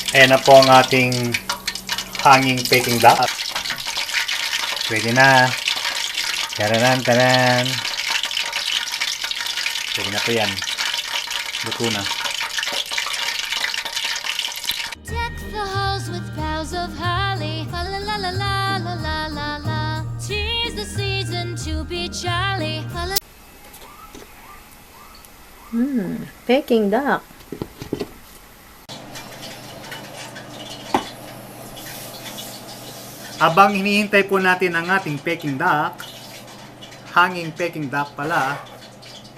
Ayan na po ang ating hanging peking duck. Pwede na. Tararan, taran. Pwede na po yan. Luto na. Deck the halls with boughs of holly. La la la la la la la la la. 'Tis the season to be jolly. La la. Peking duck. Habang hinihintay po natin ang ating peking duck, hanging peking duck pala,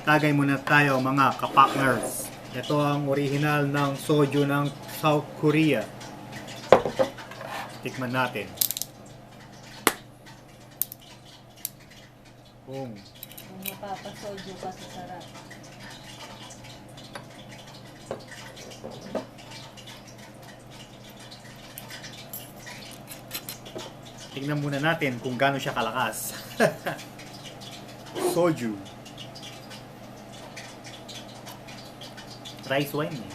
tagay muna tayo mga kapakners. Ito ang original ng soju ng South Korea. Tikman natin. Kung Mapapasoju ka sa sarap. tignan muna natin kung gaano siya kalakas. Soju. Rice wine eh.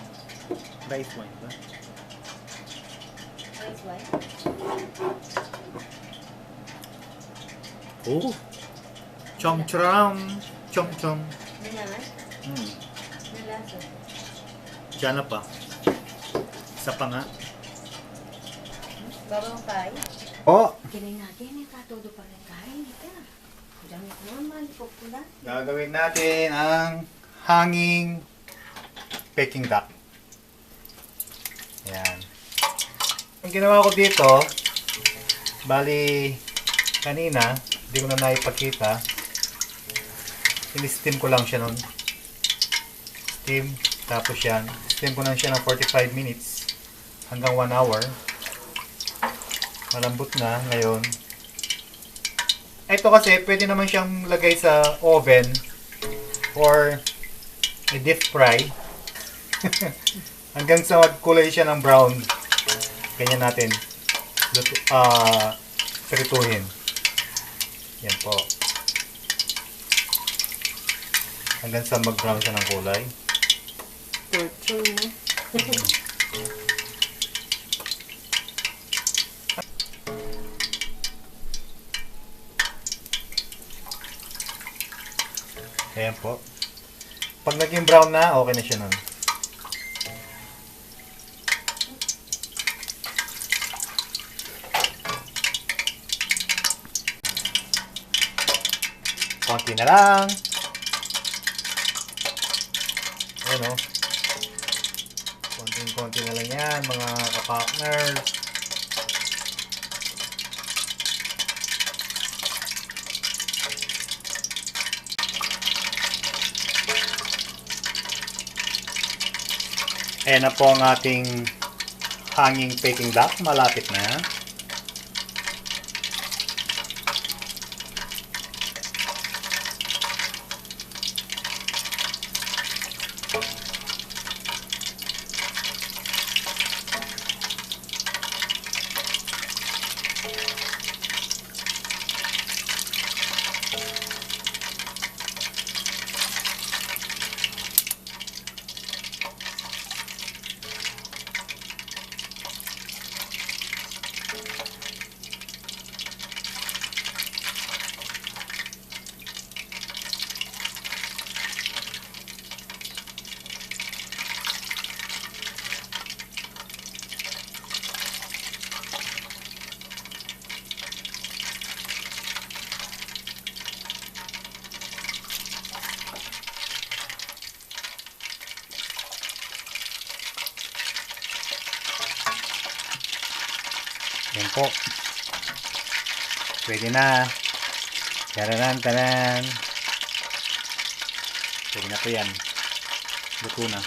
Rice wine ba? Rice wine? Oh. Chom chom. Chom chom. Nalaman? Nalasa? Diyan na pa. Isa pa nga. Babang pie? Oh! Kinain natin, katodo pa rin kain. Diyan ko naman, pupula. Gagawin natin ang hanging peking duck. Ayan. Ang ginawa ko dito, bali kanina, hindi ko na naipakita. In-steam ko lang siya nun. Steam, tapos yan. Steam ko lang siya ng 45 minutes hanggang 1 hour. Malambot na ngayon. Ito kasi pwede naman siyang lagay sa oven or i-deep fry hanggang sa magkulay siya ng brown. Ganyan natin prituhin. Yan po. Hanggang sa mag-brown siya ng kulay. Fortune. Ayan po. Pag naging brown na, okay na siya nun. Konti na lang. Ayan o. Konting-konti na lang yan, mga kapakners. Ayan na po ang ating hanging peking duck. Malapit na. Yan po. Pwede na. Tararan, taran. Pwede na po yan. Luto na.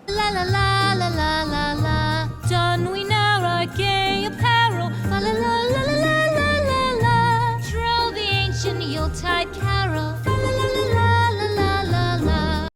La la la la la